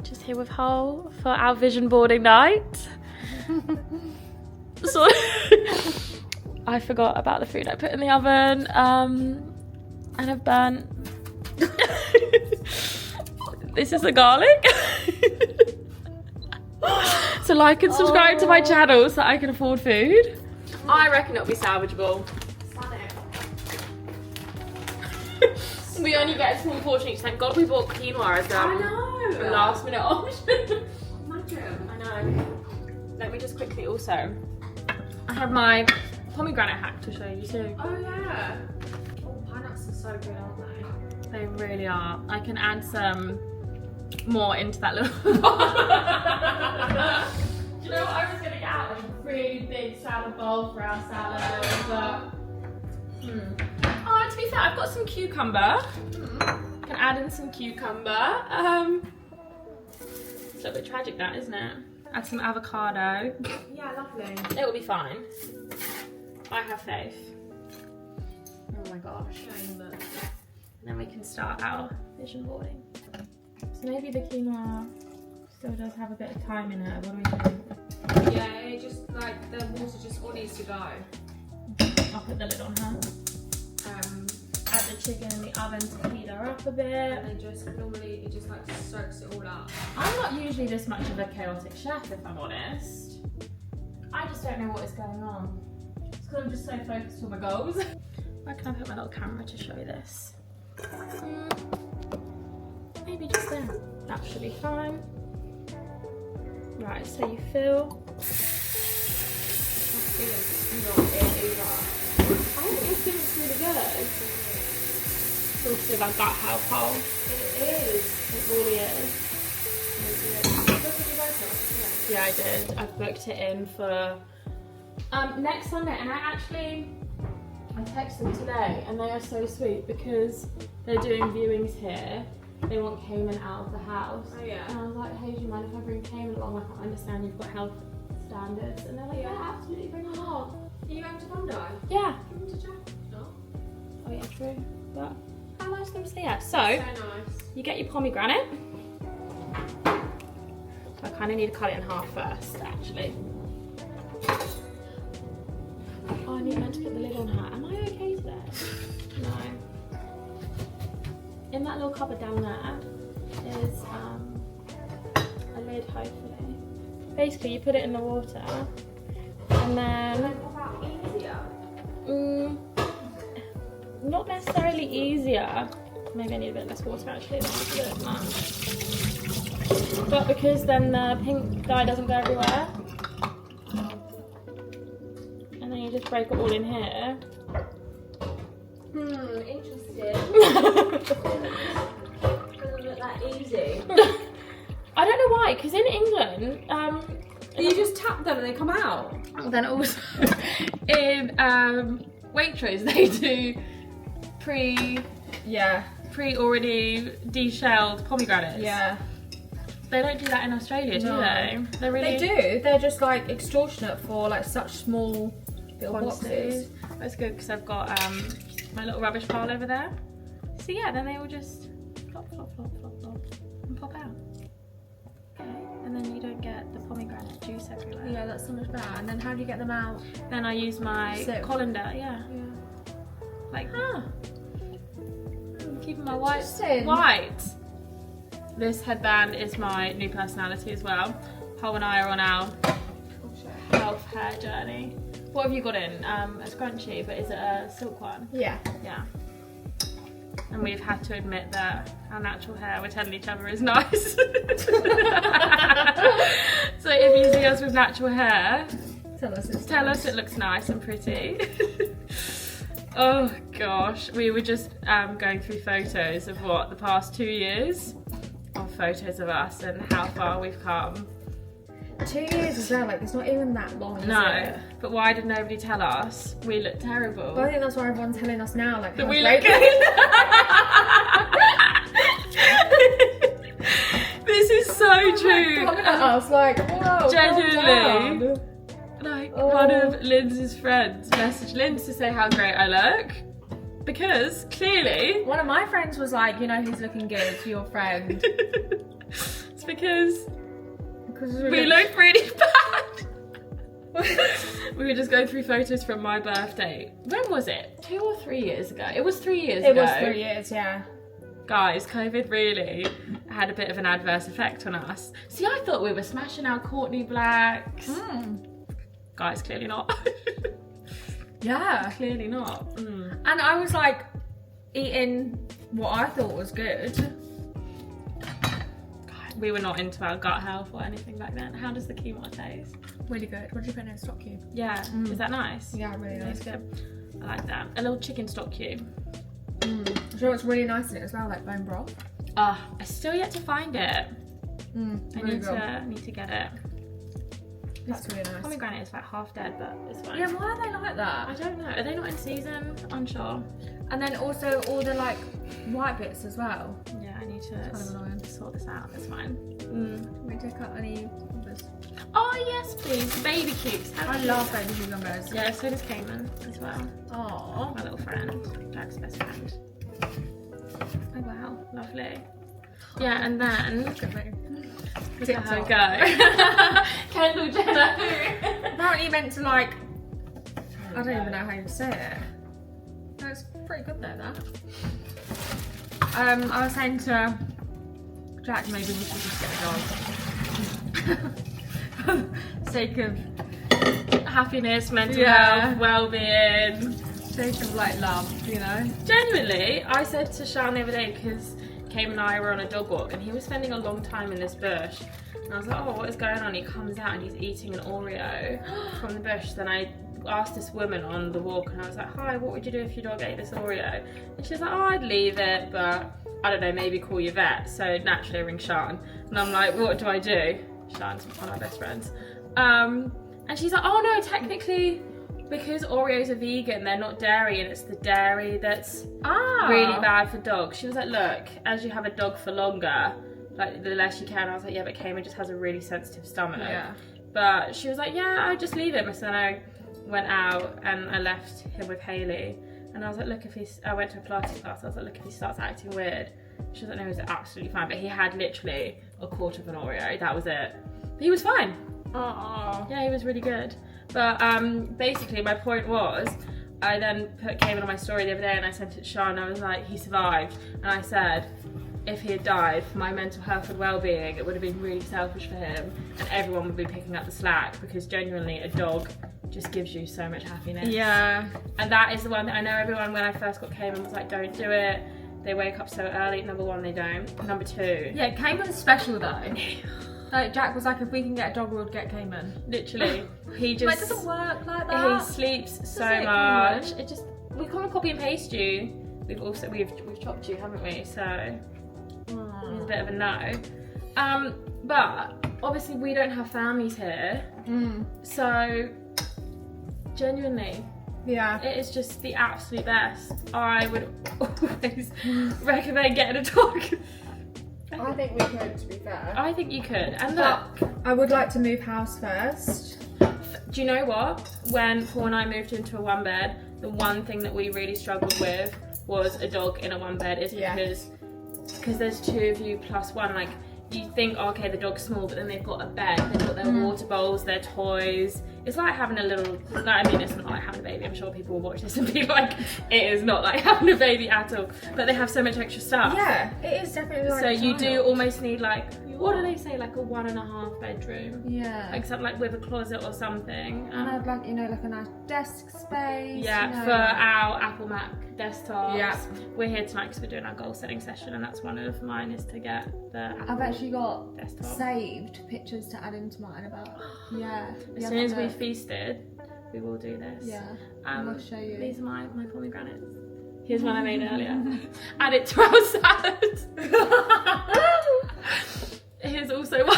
Just here with Hole for our vision boarding night. So I forgot about the food I put in the oven, and I've burnt. This is the garlic. So like and subscribe to my channel so that I can afford food. I reckon it'll be salvageable. We only get a small portion each. Thank God we bought quinoa as a last minute option. Imagine. I know. Let me just quickly also. I have my pomegranate hack to show you too. Oh yeah. Oh, pineapples are so good, aren't They really are. I can add some more into that little. Do you know what I was gonna get out? Like a really big salad bowl for our salad, but. Oh, to be fair, I've got some cucumber. I can add in some cucumber. It's a little bit tragic, that, isn't it? Add some avocado. Yeah, lovely. It will be fine. I have faith. Oh my gosh. And then we can start our vision boarding. So maybe the quinoa still does have a bit of time in it. What do we do? Yeah, it just like the water just all needs to go. I'll put the lid on her. Add the chicken in the oven to heat her up a bit. And then just normally it just like soaks it all up. I'm not usually this much of a chaotic chef, if I'm honest. I just don't know what is going on. It's because I'm just so focused on my goals. Where can I put my little camera to show you this? Maybe just there. That should be fine. Right, so you fill. I think it's really good. It's also about that household. It is. It really is. Yeah, I did. I've booked it in for next Sunday, and I texted them today, and they are so sweet because they're doing viewings here. They want Cayman out of the house. Oh yeah. And I was like, hey, do you mind if I bring Cayman along? Like, I understand you've got health standards. And they're like, yeah, absolutely, bring him along. Are you going to Bondi? Yeah. Give him to Jack. No. Oh yeah, true. But how nice of them to say that. So nice. you get your pomegranate. I kind of need to cut it in half first, actually. Oh, I need meant to put the lid on her. Am I okay today? No. In that little cupboard down there is a lid, hopefully. Basically, you put it in the water, and then not necessarily easier. Maybe I need a bit less water actually. That's a bit much. But because then the pink dye doesn't go everywhere, and then you just break it all in here. Interesting. Doesn't look that easy. I don't know why, because in England, You just tap them and they come out. then also in Waitrose they do already deshelled pomegranates. Yeah. They don't do that in Australia, do they? They're really They do. They're just like extortionate for like such small little boxes. That's good because I've got my little rubbish pile over there. So yeah, then they all just flop, flop, flop, flop, flop, and pop out. Okay, and then you don't get the pomegranate juice everywhere. Yeah, that's so much better. And then how do you get them out? Then I use my colander, yeah. Like, keeping my white white. This headband is my new personality as well. Paul and I are on our health hair journey. What have you got in? A scrunchie, but is it a silk one? Yeah. Yeah. And we've had to admit that our natural hair, we're telling each other, is nice. So if you see us with natural hair, tell us it looks nice and pretty. Oh gosh, we were just going through photos of the past 2 years of photos of us and how far we've come. 2 years as well, like it's not even that long, is No, it? but why did nobody tell us we look terrible? Well, I think that's why everyone's telling us now, like, that how we great look good. This is so true. Coming at us like, whoa, genuinely. Like one of Lindsay's friends messaged Lindsay to say how great I look. Because clearly one of my friends was like, you know who's looking good, your friend. It's because we we look really bad. We were just going through photos from my birthday. When was it? 2 or 3 years ago? It was 3 years ago. It was 3 years, yeah. Guys, COVID really had a bit of an adverse effect on us. See, I thought we were smashing our Courtney Blacks. Guys, clearly not. Yeah. Clearly not. And I was like eating what I thought was good. God, we were not into our gut health or anything like that. How does the quinoa taste? Really good. What did you put in a stock cube? Yeah. Is that nice? Yeah, really nice. That's good. I like that. A little chicken stock cube. I'm sure it's really nice in it as well, like bone broth. Ah, I still yet to find it. I Really need to get it. It's really nice. Pomegranate is about half dead, but it's fine. Yeah, why are they like that? I don't know. Are they not in season? Unsure. And then also all the like white bits as well. Yeah, I need to Kind of annoying. sort this out. That's fine. Can we take out any others? Oh yes, please. Baby cubes. I love baby cucumbers. Yeah, so does Cayman as well. Aww. My little friend, Jack's best friend. Oh wow, lovely. Yeah, and then look at her go. Kendall Jenner. Apparently you meant to like, I don't even know how you say it. That's pretty good though, that. I was saying to Jack, maybe we should just get a dog. Sake of Happiness, mental Yeah. health, well-being. sake of like love, you know? Genuinely, I said to Sean the other day, because Cam and I were on a dog walk and he was spending a long time in this bush. And I was like, oh, what is going on? He comes out and he's eating an Oreo from the bush. Then I asked this woman on the walk and I was like, hi, what would you do if your dog ate this Oreo? And she was like, oh, I'd leave it, but I don't know, maybe call your vet. So naturally I ring Sean and I'm like, what do I do? Sean's one of my best friends. And she's like, oh no, technically, because Oreos are vegan, they're not dairy, and it's the dairy that's really bad for dogs. She was like, look, as you have a dog for longer, like the less you can. I was like, yeah, but Cayman just has a really sensitive stomach. Yeah. But she was like, yeah, I just leave him. So then I went out and I left him with Hayley. And I was like, look, I went to a Pilates class. I was like, look, if he starts acting weird. She was like, no, he was absolutely fine. But he had literally a quarter of an Oreo. That was it. But he was fine. Yeah, he was really good. But basically my point was, I then put Cayman on my story the other day and I sent it to Sean and I was like, he survived. And I said, if he had died for my mental health and well-being, it would have been really selfish for him and everyone would be picking up the slack, because genuinely a dog just gives you so much happiness. Yeah. And that is the one that I know everyone when I first got Cayman was like, don't do it. They wake up so early. Number one, they don't. Number two. Yeah, Cayman's special though. Like Jack was like, if we can get a dog, we'll get Cayman. Literally. He just... But it doesn't work like that. He sleeps so it, much. Cayman? It just... We can't copy and paste you. We've chopped you, haven't we? So... He's a bit of a no. But obviously we don't have families here. So genuinely, Yeah. it is just the absolute best. I would always recommend getting a dog. I think we could, to be fair. I think you could. And But look, I would like to move house first. do you know what? When Paul and I moved into a one bed, the one thing that we really struggled with was a dog in a one bed, is because there's two of you plus one. Like, you think, oh, okay, the dog's small, but then they've got a bed, they've got their water bowls, their toys. It's like having a little, no, I mean, it's not like having a baby. I'm sure people will watch this and be like, it is not like having a baby at all. But they have so much extra stuff. Yeah, it is definitely like So a you do child. almost need like, what do they say, like a 1.5 bedroom? Yeah. Like something like with a closet or something. And I'd like, you know, like a nice desk space. Yeah, you know, for our Apple Mac desktops. Yeah. We're here tonight because we're doing our goal setting session, and that's one of mine, is to get the Apple I've actually got desktop. saved pictures to add into mine about. Yeah. As soon as we've feasted, we will do this. Yeah. I'll show you. These are my pomegranates. Here's one I made earlier. Add it to our salad. Here's also one.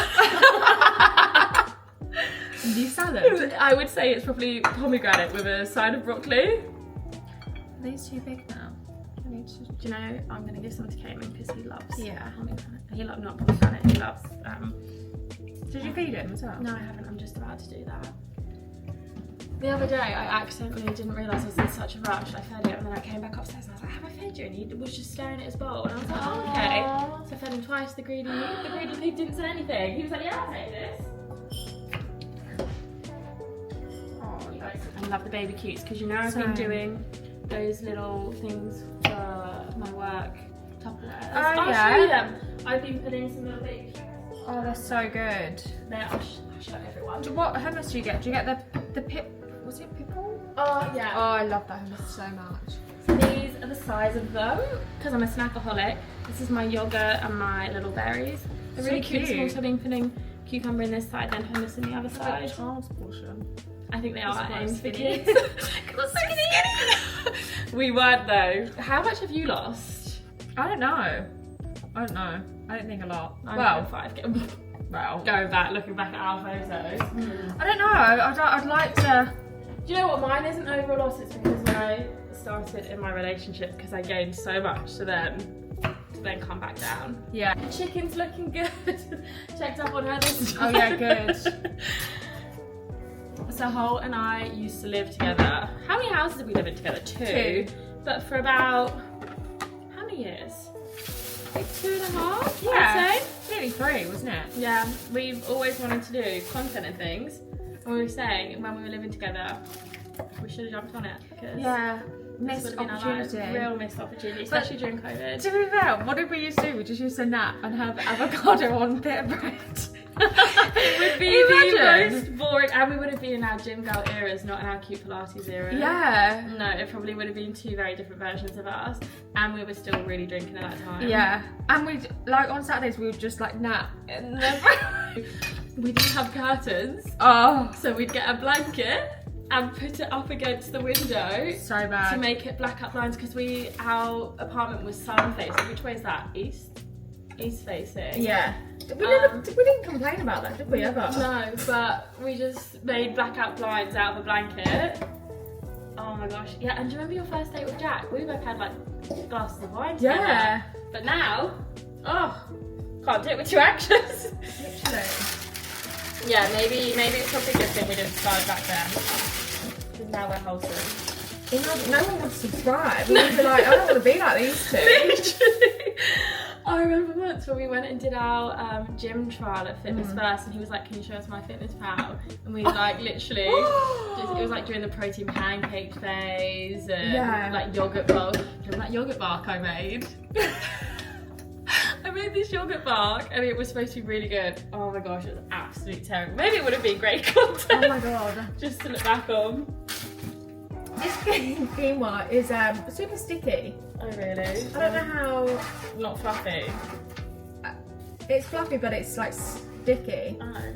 The salad. I would say it's probably pomegranate with a side of broccoli. Are these too big now? Do you know, I'm going to give some to Cayman because he loves Yeah. pomegranate. He loves, not pomegranate, he loves... Did you feed him as well? No, I haven't. I'm just about to do that. The other day, I accidentally didn't realise I was in such a rush. I fed it, and then I came back upstairs and I was like, have I fed you? And he was just staring at his bowl. And I was like, oh, okay. So I fed him twice. The greedy pig didn't say anything. He was like, yeah, I'll take this. I love the baby cutes because you know I've been doing those little things for my work. Tupperware. I'll show you them. I've been putting some little baby cutes. Oh, they're so good. I'll show everyone. What hummus do you get? Do you get the pip? Was it pickle? Oh yeah. Oh, I love that hummus so much. So these are the size of them because I'm a snackaholic. This is my yogurt and my little berries. They're really cute. Small, so I've been putting cucumber in this side, then hummus in the other side. Like child's portion. I think they are aimed for skinny. kids. So skinny. We weren't though. How much have you lost? I don't know. I don't think a lot. Well, 5. Well, Looking back at our photos. I don't know. I'd like to. Do you know what? Mine isn't over a loss. It's because when I started in my relationship, because I gained so much to then come back down. Yeah. The chicken's looking good. Checked up on her this time. Oh yeah, good. So Holt and I used to live together. How many houses did we live in together? 2. But for about, how many years? Like 2.5? Yeah. I'd say. Nearly 3, wasn't it? Yeah. We've always wanted to do content and things. And we were saying when we were living together, we should have jumped on it. Because missed opportunity. Real missed opportunity, especially during COVID. To be fair, what did we used to do? We just used to nap and have avocado on a bit of bread. It would be the most boring, and we would have been in our gym girl eras, not in our cute Pilates era. Yeah. No, it probably would have been 2 very different versions of us, and we were still really drinking at that time. Yeah, and we'd like on Saturdays we would just like nap. We didn't have curtains. Oh, so we'd get a blanket and put it up against the window. So bad. To make it black out blinds because our apartment was sun facing. Which way is that? East? East facing. Yeah. We didn't complain about that, did we ever? No, but we just made blackout blinds out of a blanket. Oh my gosh. Yeah, and do you remember your first date with Jack? We both had like glasses of wine together. Yeah. But now, can't do it with 2 actions. Literally. Yeah, maybe it's probably a good thing we didn't start back then. Because now we're wholesome. No one would subscribe. We would be like, I don't want to be like these two. Literally. I remember once when we went and did our gym trial at Fitness First, and he was like, can you show us my Fitness Pal? And we like literally, it was like during the protein pancake phase and like yogurt bar. Remember that yogurt bark I made? I made this yogurt bark and it was supposed to be really good. Oh my gosh, it was absolutely terrible. Maybe it would have been great content. Oh my god. Just to look back on. This quinoa is super sticky. Oh really? I don't know how. Not fluffy. It's fluffy, but it's like sticky. Oh.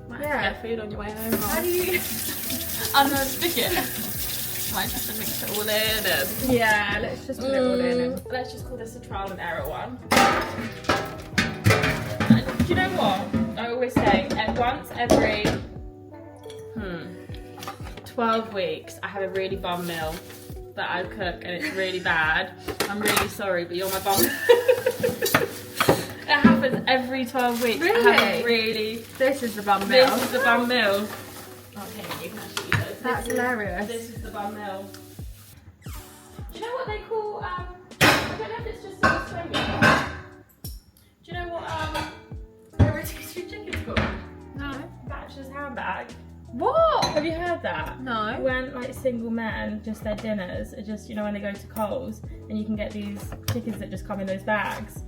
Might have to get food on your way home. How do you? Unstick it. Might have to mix it all in. And... Yeah, let's just put it all in. Let's just call this a trial and error one. And do you know what? I always say, once every 12 weeks, I have a really bum meal that I cook and it's really bad. I'm really sorry, but you're my bum. It happens every 12 weeks. Really? I have a really... This is the bum meal. This is the bum meal. Oh, hang on, you can actually eat those. That's hilarious. This is the bum meal. Do you know what they call, I don't know if it's just in Australia. Do you know what a rotisserie chicken's called? No. Bachelor's handbag. What? Have you heard that? No. When like single men, just their dinners are just, you know, when they go to Coles and you can get these chickens that just come in those bags.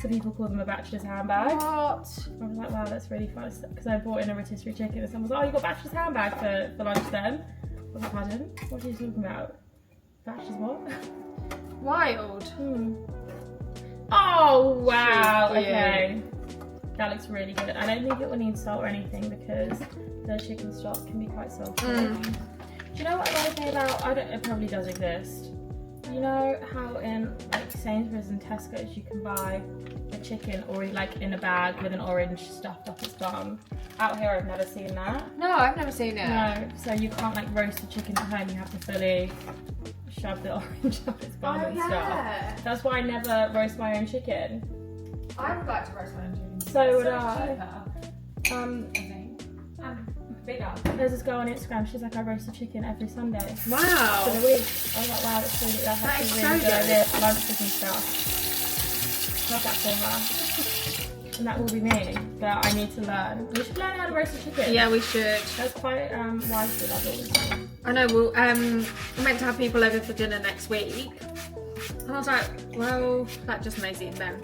So people call them a bachelor's handbag. What? I was like, wow, that's really fun. Because I bought in a rotisserie chicken and someone was like, oh, you got bachelor's handbag for lunch then? I was like, pardon? What are you talking about? Bachelor's what? Wild. Oh, wow. Cute. Okay. That looks really good. I don't think it will need salt or anything because the chicken stock can be quite salty. Do you know what another thing about, it probably does exist. You know how in like Sainsbury's and Tesco's you can buy a chicken already like in a bag with an orange stuffed up its bum? Out here I've never seen that. No, I've never seen it. No, so you can't like roast the chicken at home, you have to fully shove the orange up its bum and stuff. That's why I never roast my own chicken. I would like to roast my own chicken. So would I. bigger. There's this girl on Instagram, she's like, I roast a chicken every Sunday. Wow. For the week. I was like, wow, that's really, that's That is actually really so good. good. Lunches and stuff. Love that for her. And that will be me, but I need to learn. We should learn how to roast a chicken. Yeah, we should. That's quite wisely levels. I know, we're meant to have people over for dinner next week. And I was like, well, like just Maisie and Ben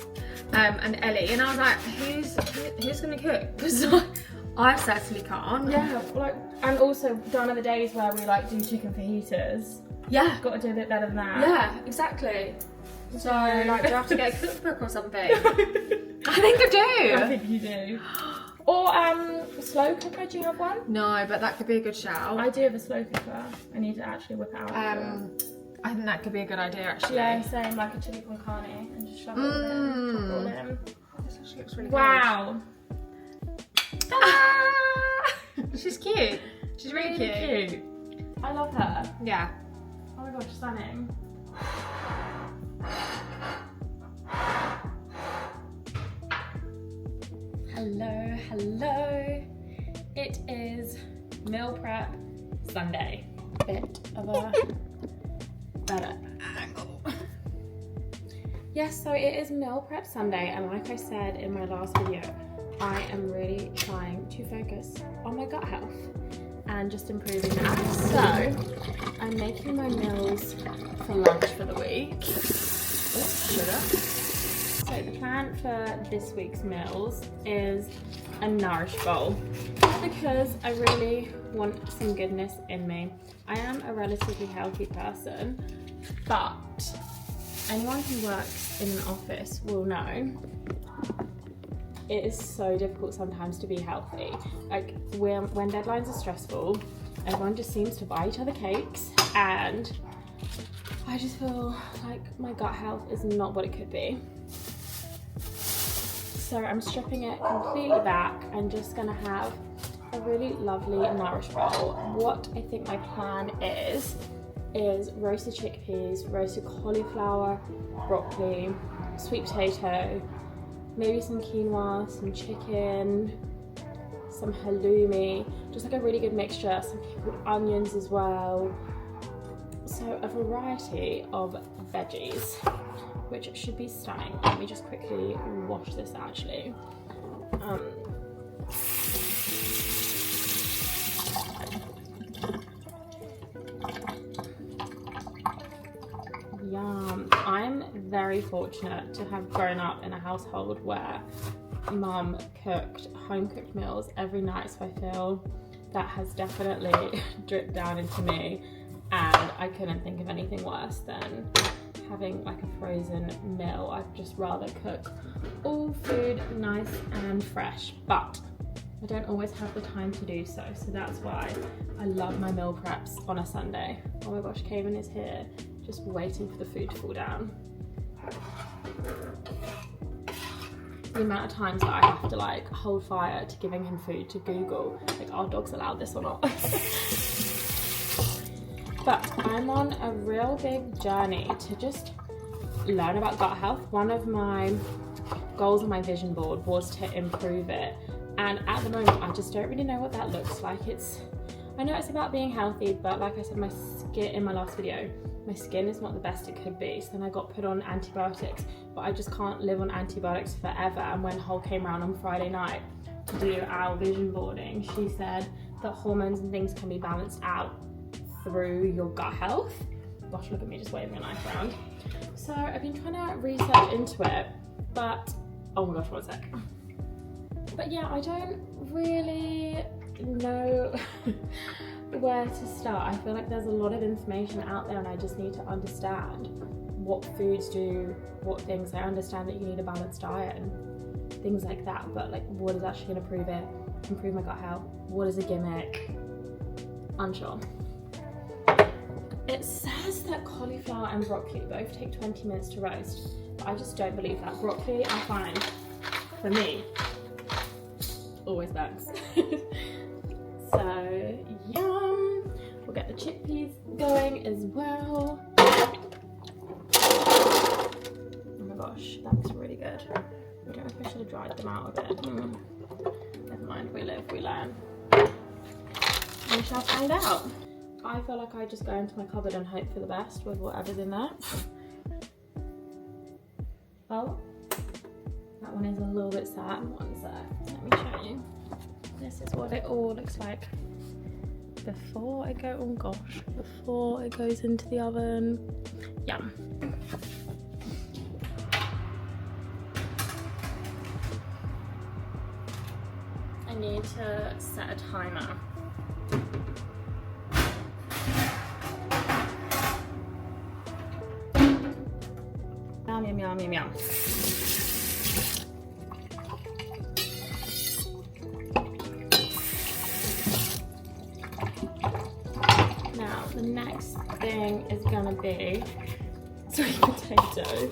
and Ellie. And I was like, who's going to cook? Because I certainly can't. Yeah, like, and also gone are the days where we like do chicken fajitas. Yeah. Got to do a bit better than that. Yeah, exactly. So, like, do I have to get a cookbook or something? I think I do. I think you do. Or slow cooker, do you have one? No, but that could be a good shout. I do have a slow cooker. I need to actually whip it out. I think that could be a good idea, actually. Yeah, same, like a chili con carne and just shove it all in. Chop it all in. This actually looks really Wow. good. She's cute. She's really cute. I love her. Yeah. Oh my gosh, stunning. Hello. It is meal prep Sunday. Bit of a better angle. Yes, so it is meal prep Sunday, and like I said in my last video, I am really trying to focus on my gut health and just improving that. So I'm making my meals for lunch for the week. Oops, sugar. So the plan for this week's meals is a nourish bowl because I really want some goodness in me. I am a relatively healthy person, but anyone who works in an office will know it is so difficult sometimes to be healthy. Like when deadlines are stressful, everyone just seems to buy each other cakes, and I just feel like my gut health is not what it could be. So I'm stripping it completely back and just gonna have a really lovely nourish bowl. What I think my plan is roasted chickpeas, roasted cauliflower, broccoli, sweet potato, maybe some quinoa, some chicken, some halloumi, just like a really good mixture, some pickled onions as well. So a variety of veggies, which should be stunning. Let me just quickly wash this actually. Yum. I'm very fortunate to have grown up in a household where mum cooked home-cooked meals every night, so I feel that has definitely dripped down into me, and I couldn't think of anything worse than having like a frozen meal. I'd just rather cook all food nice and fresh, but I don't always have the time to do so, so that's why I love my meal preps on a Sunday. Oh my gosh, Cayman is here, just waiting for the food to fall down. The amount of times that I have to like hold fire to giving him food to Google, like, are dogs allowed this or not? But I'm on a real big journey to just learn about gut health. One of my goals on my vision board was to improve it, and at the moment I just don't really know what that looks like. I know it's about being healthy, but like I said, my skin in my last video, my skin is not the best it could be. So then I got put on antibiotics, but I just can't live on antibiotics forever. And when Hol came around on Friday night to do our vision boarding, she said that hormones and things can be balanced out through your gut health. Gosh, look at me just waving a knife around. So I've been trying to research into it, but oh my gosh, 1 sec. But yeah, I don't really know where to start. I feel like there's a lot of information out there, and I just need to understand what foods do what things. I understand that you need a balanced diet and things like that, but like, what is actually going to improve my gut health? What is a gimmick? Unsure. It says that cauliflower and broccoli both take 20 minutes to roast, but I just don't believe that. Broccoli, I find, for me, always burns. So, yum! We'll get the chickpeas going as well. Oh my gosh, that looks really good. I don't know if I should have dried them out a bit. Never mind, we live, we learn. shall find out. I feel like I just go into my cupboard and hope for the best with whatever's in there. Oh, that one is a little bit sad. One sec, let me show you. This is what it all looks like before it goes, oh gosh, before it goes into the oven. Yum. I need to set a timer. Yum, yum, yum, yum, yum. Now, the next thing is gonna be sweet potato.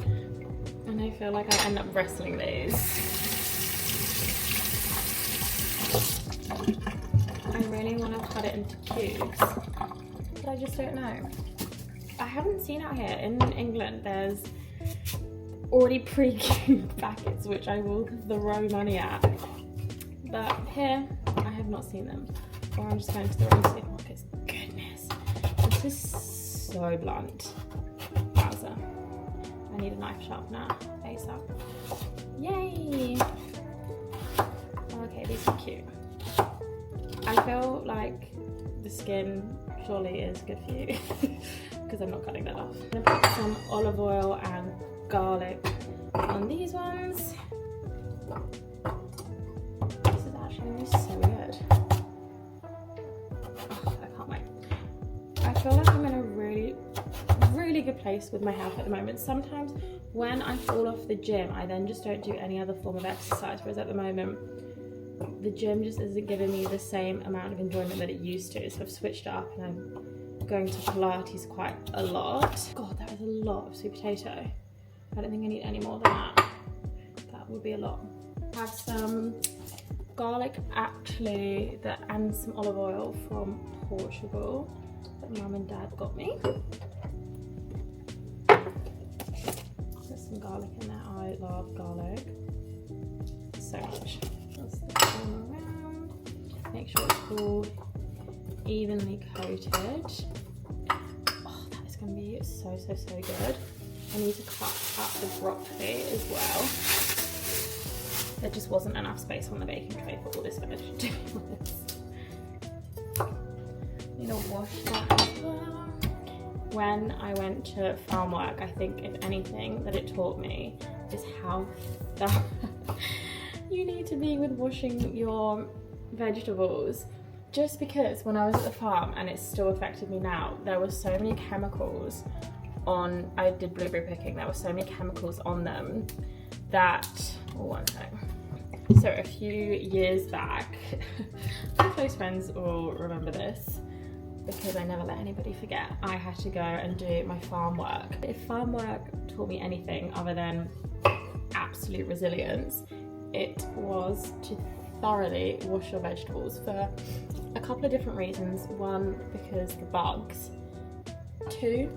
And I feel like I end up wrestling these. I really want to cut it into cubes, but I just don't know. I haven't seen out here in England, there's already pre-cubed packets which I will throw money at, but here I have not seen them, or I'm just going to the wrong supermarkets. Goodness, this is so blunt. Wowza. I need a knife sharpener ASAP. Yay! Okay, these are cute. I feel like the skin surely is good for you because I'm not cutting that off. I'm gonna put some olive oil and garlic on these ones. This is actually gonna be so good. Oh, I can't wait. I feel like I'm in a really good place with my health at the moment. Sometimes when I fall off the gym, I then just don't do any other form of exercise, whereas at the moment, the gym just isn't giving me the same amount of enjoyment that it used to. So I've switched up and I'm going to Pilates quite a lot. God, that is a lot of sweet potato. I don't think I need any more than that. That would be a lot. I have some garlic actually, and some olive oil from Portugal that Mum and Dad got me. Put some garlic in there. I love garlic so much. Around. Make sure it's all evenly coated. Oh, that is going to be so good. I need to cut up the broccoli as well. There just wasn't enough space on the baking tray for all this veg, to be honest. Need to wash that as well. When I went to farm work, I think if anything that it taught me is how thorough you need to be with washing your vegetables. Just because when I was at the farm, and it still affected me now, there were so many chemicals on, I did blueberry picking, there were so many chemicals on them that, oh, one sec. So a few years back, my close friends will remember this because I never let anybody forget, I had to go and do my farm work. If farm work taught me anything other than absolute resilience, it was to thoroughly wash your vegetables for a couple of different reasons. One, because the bugs. Two,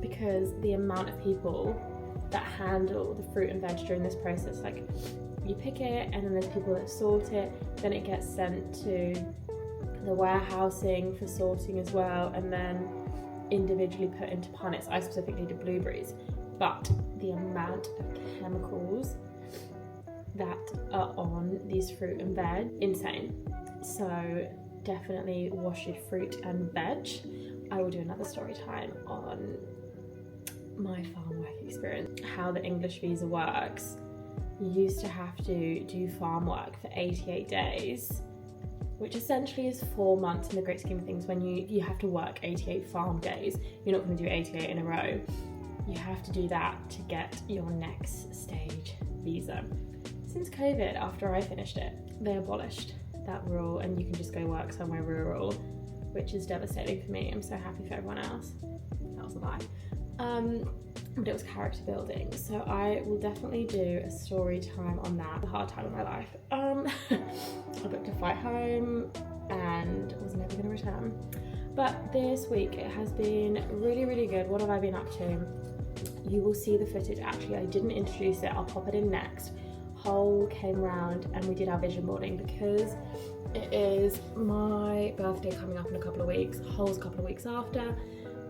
because the amount of people that handle the fruit and veg during this process, like you pick it and then there's people that sort it, then it gets sent to the warehousing for sorting as well, and then individually put into punnets. I specifically did blueberries, but the amount of chemicals that are on these fruit and veg, insane. So definitely wash your fruit and veg. I will do another story time on my farm work experience, how the English visa works. You used to have to do farm work for 88 days, which essentially is 4 months in the great scheme of things. When you have to work 88 farm days, you're not going to do 88 in a row. You have to do that to get your next stage visa. Since COVID, after I finished it, they abolished that rule and you can just go work somewhere rural, which is devastating for me. I'm so happy for everyone else. That was a lie. But it was character building, so I will definitely do a story time on that. A hard time in my life. I booked a flight home and was never going to return. But this week it has been really good. What have I been up to? You will see the footage. Actually, I didn't introduce it. I'll pop it in next. Hole came round and we did our vision boarding because it is my birthday coming up in a couple of weeks. Hole's a couple of weeks after.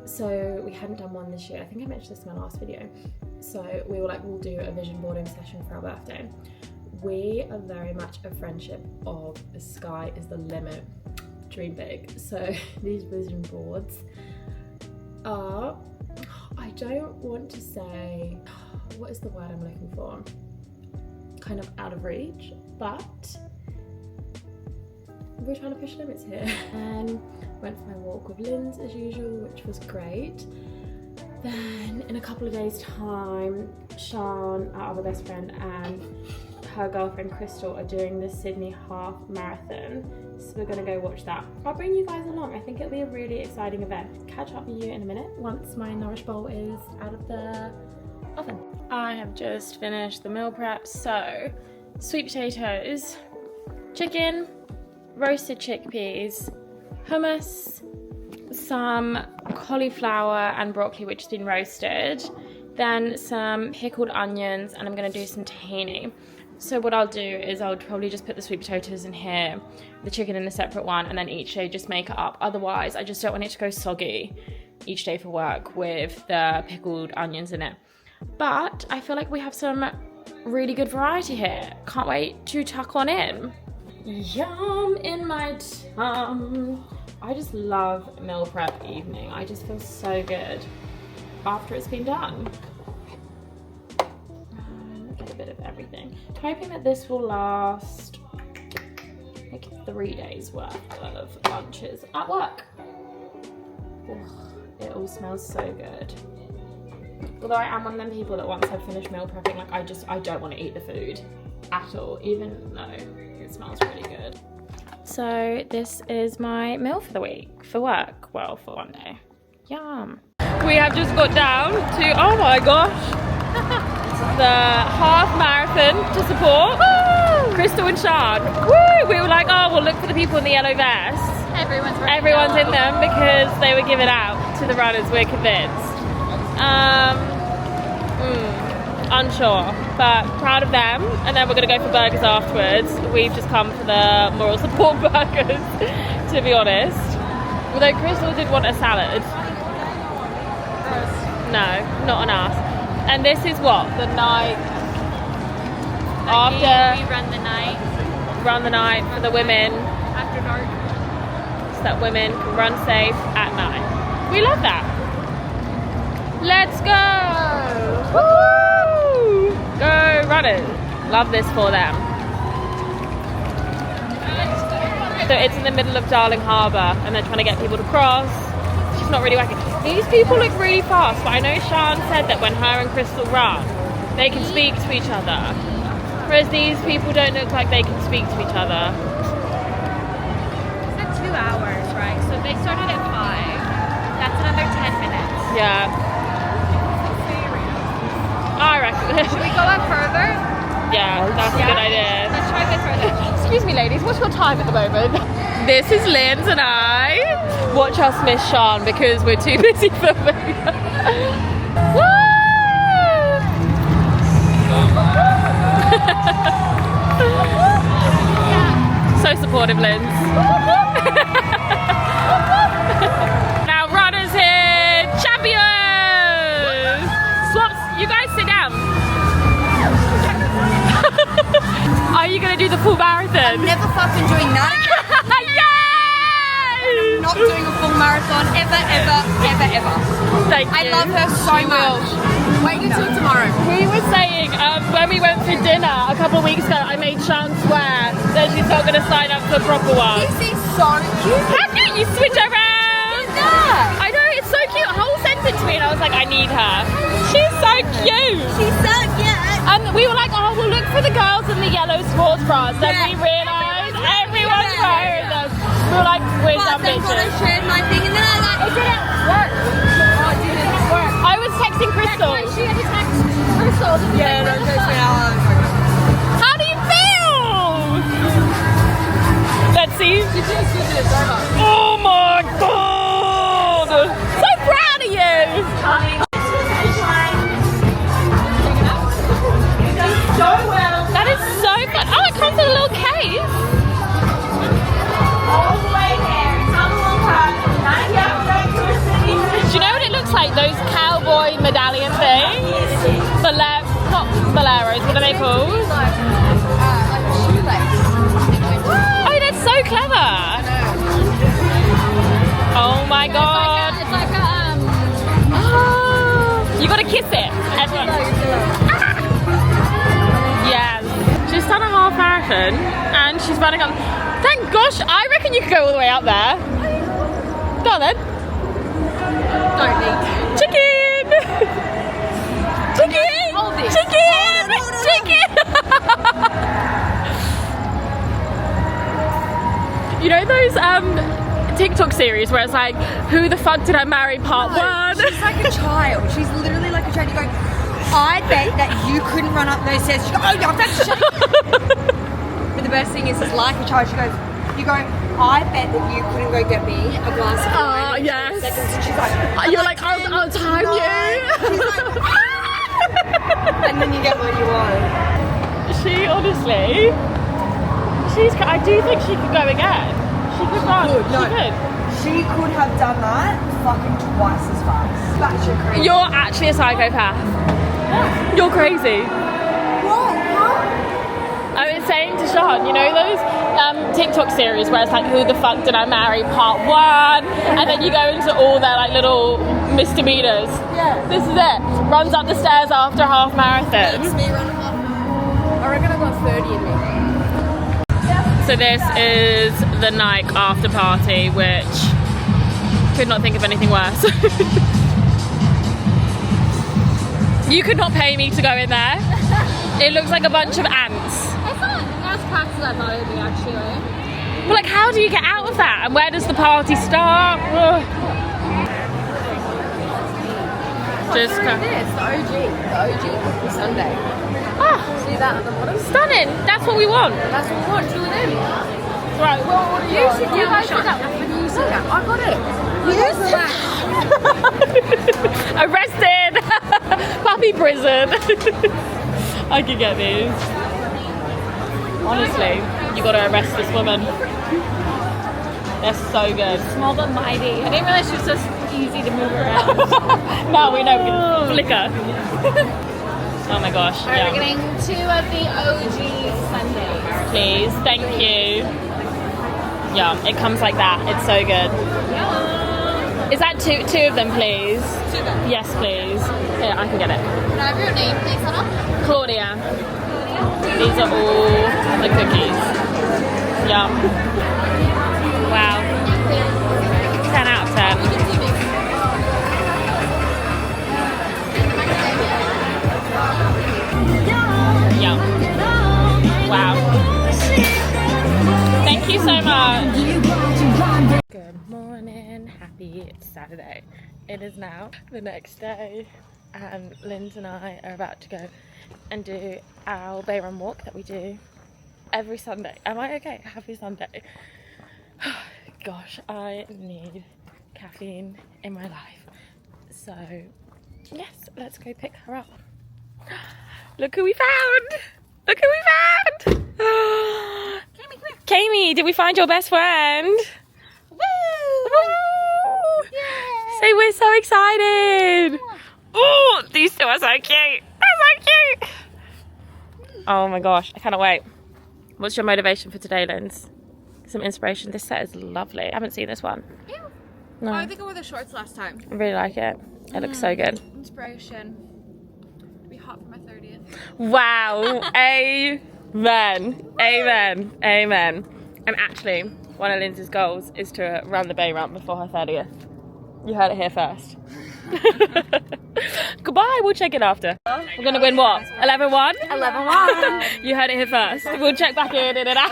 So we hadn't done one this year. I think I mentioned this in my last video. So we were like, we'll do a vision boarding session for our birthday. We are very much a friendship of the sky is the limit, dream big. So these vision boards are, I don't want to say, what is the word I'm looking for? Kind of out of reach, but we're trying to push limits here. And went for my walk with Linz as usual, which was great. Then in a couple of days time, Sean, our other best friend, and her girlfriend Crystal are doing the Sydney half marathon. So we're gonna go watch that. I'll bring you guys along. I think it'll be a really exciting event. Catch up with you in a minute once my Nourish bowl is out of the oven. I have just finished the meal prep. So sweet potatoes, chicken, roasted chickpeas, hummus, some cauliflower and broccoli which has been roasted, then some pickled onions, and I'm going to do some tahini. So what I'll do is I'll probably just put the sweet potatoes in here, the chicken in a separate one, and then each day just make it up. Otherwise I just don't want it to go soggy each day for work with the pickled onions in it. But I feel like we have some really good variety here. Can't wait to tuck on in. Yum in my tum. I just love meal prep evening. I just feel so good after it's been done. Get a bit of everything. Hoping that this will last like 3 days worth of lunches at work. Ugh, it all smells so good. Although I am one of them people that once I've finished meal prepping, like I don't want to eat the food at all, even though it smells really good. So this is my meal for the week, for work, well, for one day. Yum. We have just got down to, oh my gosh, the half marathon to support Crystal and Sean. Woo! We were like, oh, we'll look for the people in the yellow vests. Everyone's in them because they were given out to the runners, we're convinced. Unsure, but proud of them. And then we're gonna go for burgers afterwards. We've just come for the moral support burgers, to be honest. Although Crystal did want a salad. No, not on us. And this is what? The night after. We run the night for the women. After dark. So that women can run safe at night. We love that. Let's go! Woo! Go runners! Love this for them. So it's in the middle of Darling Harbour and they're trying to get people to cross. She's not really working. These people look really fast, but I know Sean said that when her and Crystal run, they can speak to each other. Whereas these people don't look like they can speak to each other. It's 2 hours, right? So they started at 5. That's another 10 minutes. Yeah. I reckon. Should we go up further? Yeah, that's a good idea. Let's try a bit further. Excuse me, ladies, what's your time at the moment? This is Linz and I. Watch us miss Sean because we're too busy filming. Woo! So supportive, Linz. Now runners here, champions! Swaps, you guys sit down. Are you gonna do the full marathon? I'm never fucking doing that again. Yay! I'm not doing a full marathon ever. Thank you. I love her so much. Wait until tomorrow. We were saying when we went for dinner a couple of weeks ago, I made Sean swear that she's not going to sign up for a proper one. This is so cute. How cute! You switch around. Yeah. I know, it's so cute. Whole sent it to me and I was like, I need her. She's so cute. She's so cute. And we were like, oh, we'll look for the girls in the yellow sports bras. Then we realised everyone's wearing them. We were like, we're dumb But I bitches. shared my thing and then I like, it didn't work. Oh, it didn't work. I was texting Crystal. She had to text Crystal. Yeah, no, how do you feel? Let's see. Oh my god! So proud of you! So well. That is boy medallion thing. Not boleros, what are they called? Like a shoelace. Oh, that's so clever. Oh my god. It's like a You gotta kiss it. Everyone. Yes. She's done a half marathon and she's running up. Thank gosh, I reckon you could go all the way up there. Go on then. don't need. Chicken! Chicken! Hold this. Chicken! Chicken! You know those TikTok series where it's like, who the fuck did I marry part one? She's like a child. She's literally like a child. You go, I bet that you couldn't run up those stairs. She goes, oh, yeah, that's shit. But the best thing is like a child. She goes, you go, I bet that you couldn't go get me a glass of wine. Oh, yes. Seconds. And she's like, You're like, I'll time you. She's like, and then you get what you want. She honestly, I do think she could go again. She could run. No. She could. She could have done that fucking twice as fast. That's your crazy. You're actually a psychopath. You're crazy. What? Huh? I was saying to Sean, you know those TikTok series where it's like, who the fuck did I marry part one? And then you go into all their like little misdemeanors. Yeah. This is it. Runs up the stairs after a half marathon. It's me running off. I reckon I got 30 in me. So this is the Nike after party, which could not think of anything worse. You could not pay me to go in there. It looks like a bunch of ants. It's not as packed as I thought it would be, actually. Well, like, how do you get out of that? And where does the party start? Ugh. Just This, the OG Sunday. See that at the bottom? stunning. That's what we want. That's what we want, fill it in. Right. Well, what do you should You guys did that. When you said that, I got it. Arrested. Puppy prison. I could get these. Honestly, you got to arrest this woman. They're so good. Small but mighty. I didn't realize she was just easy to move around. Now we know we can flicker. Oh my gosh. Alright, Yeah. we're getting 2 of the OG Sundays. Please, thank you. Yeah, it comes like that. It's so good. Is that two of them, please? 2 of them. Yes, please. Here, I can get it. Can I have your name, please, Hannah? Claudia. These are all the cookies. Yum. Wow. 10 out of 10. Yum. Wow. Thank you so much. Good morning. Happy Saturday. It is now the next day and Linz and I are about to go and do our bay run walk that we do every Sunday. Am I okay? Happy Sunday. Gosh, I need caffeine in my life. So, yes, let's go pick her up. Look who we found! Look who we found! Kami, come here. Kami, did we find your best friend? Woo! Woo! Say we're so excited! Oh, these two are so cute! They're so cute! Oh my gosh, I cannot wait. What's your motivation for today, Linz? Some inspiration. This set is lovely. I haven't seen this one. Ew. No. Oh, I think I wore the shorts last time. I really like it. It looks so good. Inspiration. Be hot for my 30th. Wow. Amen. Amen. Amen. And actually, one of Lindsay's goals is to run the bay run before her 30th. You heard it here first. Goodbye. We'll check it after. We're going to win what? 11-1? 11-1. You heard it here first. We'll check back in and out.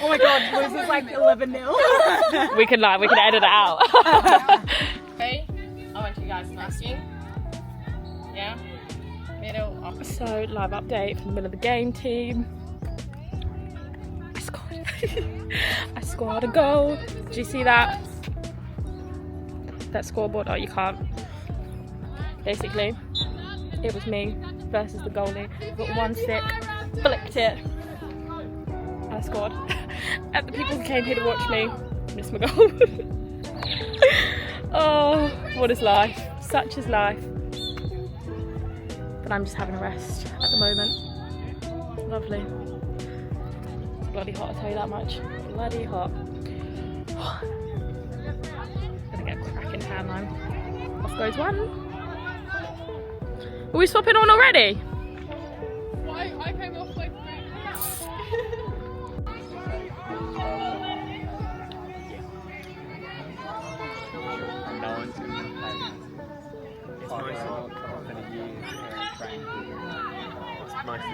Oh my god, was this like 11-0? We can lie. We can edit it out. Okay. I want you guys asking. Yeah. Middle. Up. So, live update from the middle of the game team. I scored. I scored a goal. Did you see that? That scoreboard? Oh, you can't. Basically, it was me versus the goalie. Got one stick, flicked it. I scored. And the people who came here to watch me missed my goal. Oh, what is life? Such is life. But I'm just having a rest at the moment. Lovely. It's bloody hot, I'll tell you that much. Bloody hot. Gonna get a cracking tan line. Off goes one. Are we swapping on already? I came off like 3 No one's going to pay. It's nice to not come up in a year train. It's nice to